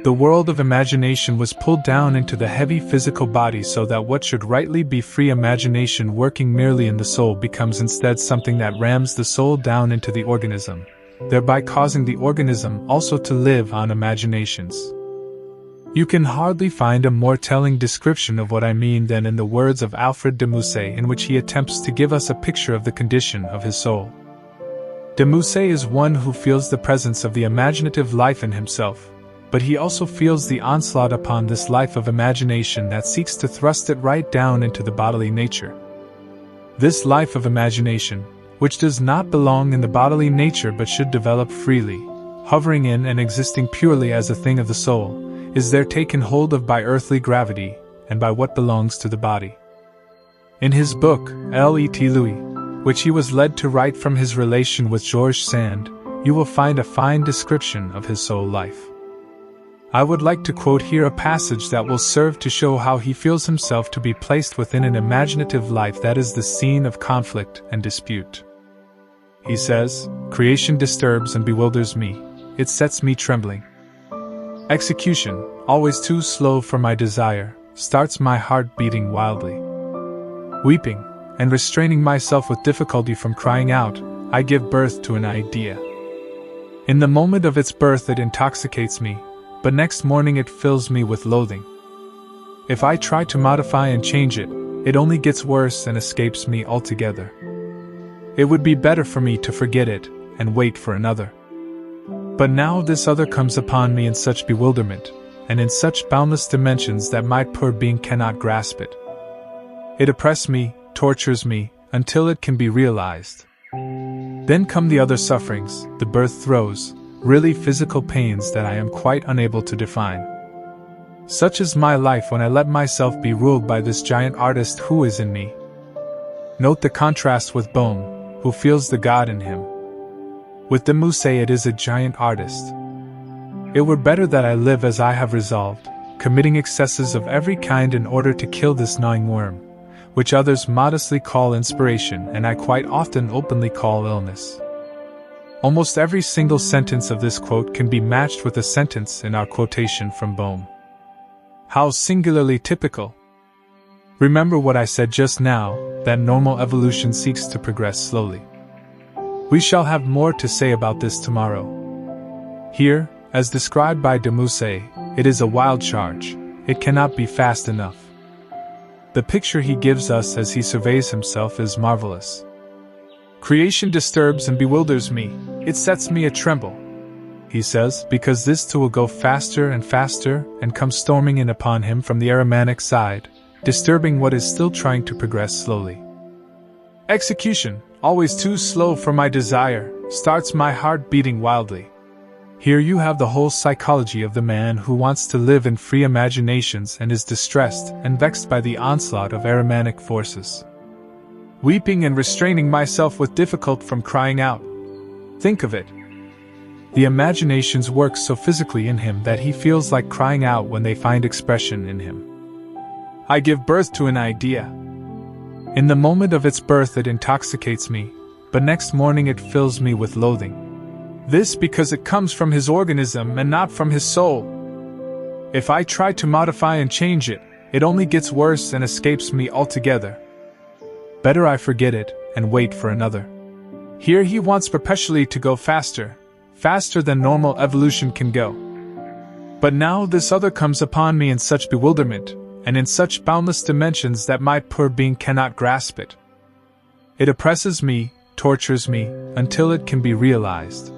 The world of imagination was pulled down into the heavy physical body so that what should rightly be free imagination working merely in the soul becomes instead something that rams the soul down into the organism, thereby causing the organism also to live on imaginations. You can hardly find a more telling description of what I mean than in the words of Alfred de Musset, in which he attempts to give us a picture of the condition of his soul. De Musset is one who feels the presence of the imaginative life in himself, but he also feels the onslaught upon this life of imagination that seeks to thrust it right down into the bodily nature. This life of imagination, which does not belong in the bodily nature but should develop freely, hovering in and existing purely as a thing of the soul, is there taken hold of by earthly gravity and by what belongs to the body. In his book, Let Louis, which he was led to write from his relation with Georges Sand, you will find a fine description of his soul life. I would like to quote here a passage that will serve to show how he feels himself to be placed within an imaginative life that is the scene of conflict and dispute. He says, "Creation disturbs and bewilders me, it sets me trembling. Execution, always too slow for my desire, starts my heart beating wildly. Weeping, and restraining myself with difficulty from crying out, I give birth to an idea. In the moment of its birth it intoxicates me, but next morning it fills me with loathing. If I try to modify and change it, it only gets worse and escapes me altogether. It would be better for me to forget it, and wait for another. But now this other comes upon me in such bewilderment, and in such boundless dimensions that my poor being cannot grasp it. It oppresses me, tortures me, until it can be realized. Then come the other sufferings, the birth throes, really physical pains that I am quite unable to define. Such is my life when I let myself be ruled by this giant artist who is in me. Note the contrast with Boehme, who feels the God in him. With de Musset it is a giant artist. It were better that I live as I have resolved, committing excesses of every kind in order to kill this gnawing worm, which others modestly call inspiration and I quite often openly call illness." Almost every single sentence of this quote can be matched with a sentence in our quotation from Boehme. How singularly typical! Remember what I said just now, that normal evolution seeks to progress slowly. We shall have more to say about this tomorrow. Here, as described by de Musset, it is a wild charge, it cannot be fast enough. The picture he gives us as he surveys himself is marvelous. "Creation disturbs and bewilders me, it sets me a tremble," he says, because this too will go faster and faster and come storming in upon him from the Ahrimanic side, disturbing what is still trying to progress slowly. "Execution, always too slow for my desire, starts my heart beating wildly." Here you have the whole psychology of the man who wants to live in free imaginations and is distressed and vexed by the onslaught of Ahrimanic forces. "Weeping and restraining myself with difficulty from crying out." Think of it. The imaginations work so physically in him that he feels like crying out when they find expression in him. "I give birth to an idea. In the moment of its birth it intoxicates me, but next morning it fills me with loathing. This because it comes from his organism and not from his soul. If I try to modify and change it, it only gets worse and escapes me altogether. Better I forget it, and wait for another." Here he wants perpetually to go faster, faster than normal evolution can go. But now this other comes upon me in such bewilderment, and in such boundless dimensions that my poor being cannot grasp it. It oppresses me, tortures me, until it can be realized.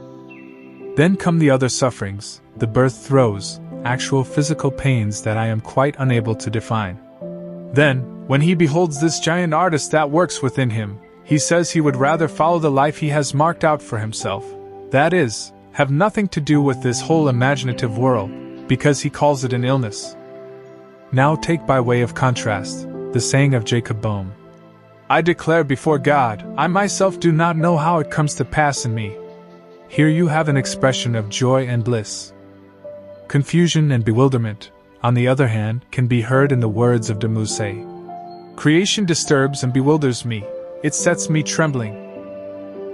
Then come the other sufferings, the birth throes, actual physical pains that I am quite unable to define. Then, when he beholds this giant artist that works within him, he says he would rather follow the life he has marked out for himself, that is, have nothing to do with this whole imaginative world, because he calls it an illness. Now take by way of contrast, the saying of Jacob Boehme. "I declare before God, I myself do not know how it comes to pass in me." Here you have an expression of joy and bliss. Confusion and bewilderment, on the other hand, can be heard in the words of de Musset. "Creation disturbs and bewilders me, it sets me trembling.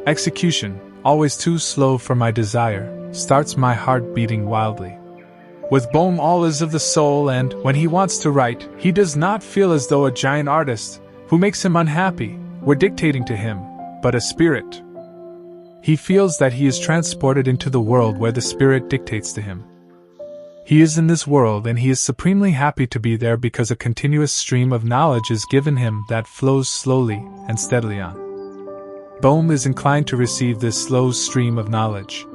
Execution, always too slow for my desire, starts my heart beating wildly." With Bohm, all is of the soul, and when he wants to write, he does not feel as though a giant artist, who makes him unhappy, were dictating to him, but a spirit. He feels that he is transported into the world where the spirit dictates to him. He is in this world and he is supremely happy to be there because a continuous stream of knowledge is given him that flows slowly and steadily on. Bohm is inclined to receive this slow stream of knowledge.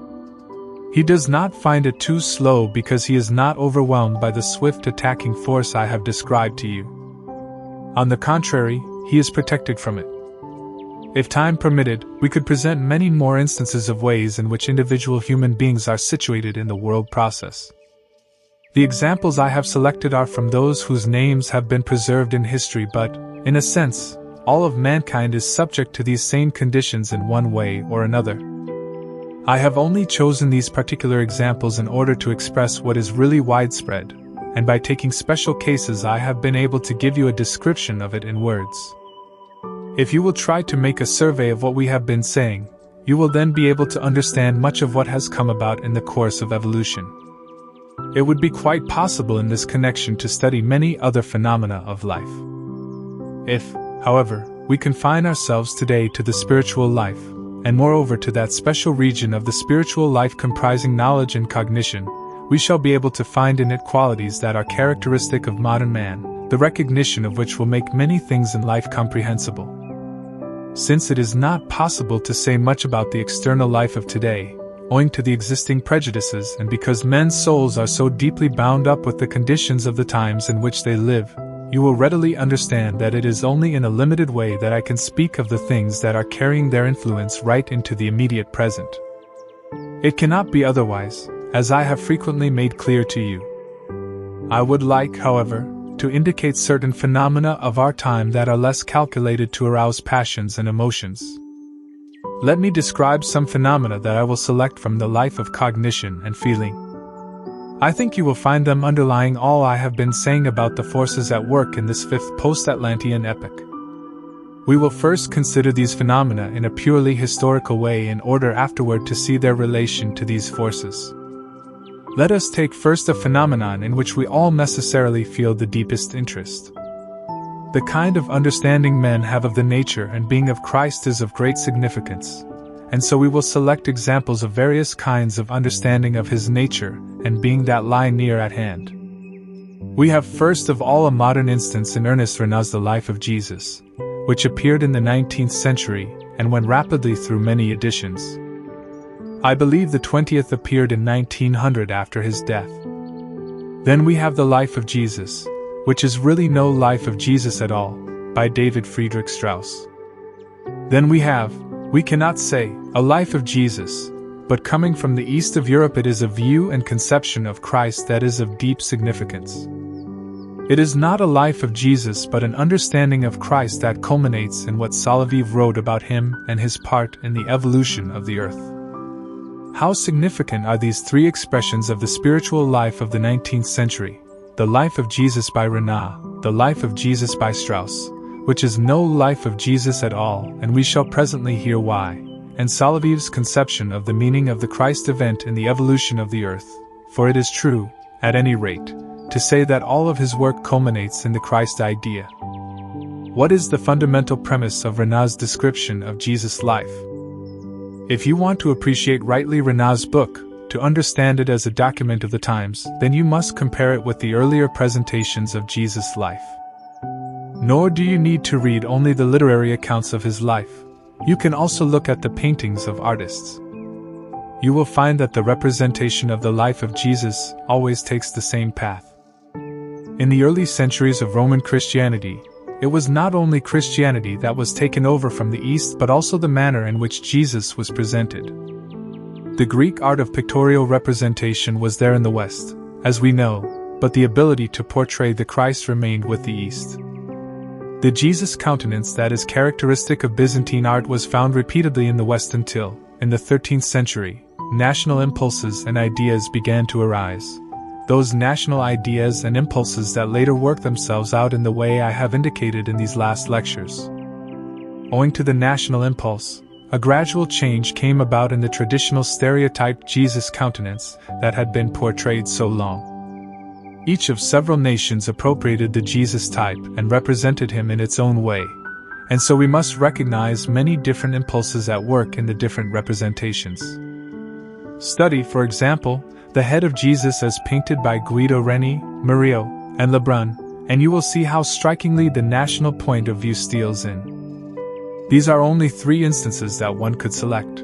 He does not find it too slow because he is not overwhelmed by the swift attacking force I have described to you. On the contrary, he is protected from it. If time permitted, we could present many more instances of ways in which individual human beings are situated in the world process. The examples I have selected are from those whose names have been preserved in history, but, in a sense, all of mankind is subject to these same conditions in one way or another. I have only chosen these particular examples in order to express what is really widespread, and by taking special cases I have been able to give you a description of it in words. If you will try to make a survey of what we have been saying, you will then be able to understand much of what has come about in the course of evolution. It would be quite possible in this connection to study many other phenomena of life. If, however, we confine ourselves today to the spiritual life, and moreover to that special region of the spiritual life comprising knowledge and cognition, we shall be able to find in it qualities that are characteristic of modern man, the recognition of which will make many things in life comprehensible. Since it is not possible to say much about the external life of today, owing to the existing prejudices and because men's souls are so deeply bound up with the conditions of the times in which they live, you will readily understand that it is only in a limited way that I can speak of the things that are carrying their influence right into the immediate present. It cannot be otherwise, as I have frequently made clear to you. I would like, however, to indicate certain phenomena of our time that are less calculated to arouse passions and emotions. Let me describe some phenomena that I will select from the life of cognition and feeling. I think you will find them underlying all I have been saying about the forces at work in this fifth post-Atlantean epoch. We will first consider these phenomena in a purely historical way in order afterward to see their relation to these forces. Let us take first a phenomenon in which we all necessarily feel the deepest interest. The kind of understanding men have of the nature and being of Christ is of great significance, and so we will select examples of various kinds of understanding of his nature and being that lie near at hand. We have first of all a modern instance in Ernest Renan's The Life of Jesus, which appeared in the 19th century and went rapidly through many editions. I believe the 20th appeared in 1900 after his death. Then we have The Life of Jesus, which is really no Life of Jesus at all, by David Friedrich Strauss. Then we cannot say, a Life of Jesus, but coming from the east of Europe it is a view and conception of Christ that is of deep significance. It is not a life of Jesus but an understanding of Christ that culminates in what Soloviev wrote about him and his part in the evolution of the earth. How significant are these three expressions of the spiritual life of the 19th century: The Life of Jesus by Renan, The Life of Jesus by Strauss, which is no life of Jesus at all, and we shall presently hear why, and Soloviev's conception of the meaning of the Christ event in the evolution of the earth, for it is true, at any rate, to say that all of his work culminates in the Christ idea. What is the fundamental premise of Renan's description of Jesus' life? If you want to appreciate rightly Renan's book, to understand it as a document of the times, then you must compare it with the earlier presentations of Jesus' life. Nor do you need to read only the literary accounts of his life. You can also look at the paintings of artists. You will find that the representation of the life of Jesus always takes the same path. In the early centuries of Roman Christianity, it was not only Christianity that was taken over from the East but also the manner in which Jesus was presented. The Greek art of pictorial representation was there in the West, as we know, but the ability to portray the Christ remained with the East. The Jesus countenance that is characteristic of Byzantine art was found repeatedly in the West until, in the 13th century, national impulses and ideas began to arise. Those national ideas and impulses that later worked themselves out in the way I have indicated in these last lectures. Owing to the national impulse, a gradual change came about in the traditional stereotyped Jesus countenance that had been portrayed so long. Each of several nations appropriated the Jesus type and represented him in its own way, and so we must recognize many different impulses at work in the different representations. Study, for example, the head of Jesus as painted by Guido Reni, Murillo, and Lebrun, and you will see how strikingly the national point of view steals in. These are only 3 instances that one could select.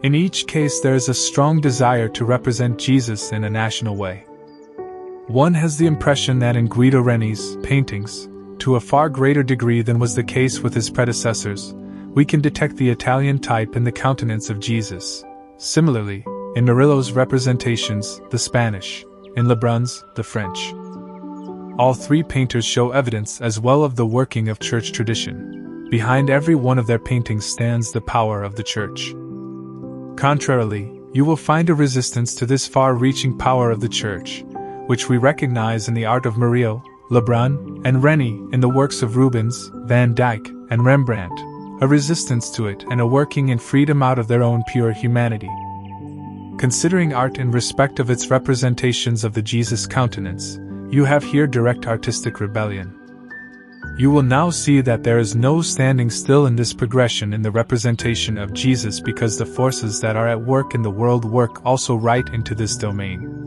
In each case there is a strong desire to represent Jesus in a national way. One has the impression that in Guido Reni's paintings, to a far greater degree than was the case with his predecessors, we can detect the Italian type in the countenance of Jesus. Similarly, in Murillo's representations, the Spanish; in Lebrun's, the French. All 3 painters show evidence as well of the working of church tradition. Behind every one of their paintings stands the power of the church. Contrarily, you will find a resistance to this far-reaching power of the church, which we recognize in the art of Murillo, Lebrun, and Reni, in the works of Rubens, Van Dyck, and Rembrandt, a resistance to it and a working in freedom out of their own pure humanity. Considering art in respect of its representations of the Jesus countenance, you have here direct artistic rebellion. You will now see that there is no standing still in this progression in the representation of Jesus because the forces that are at work in the world work also right into this domain.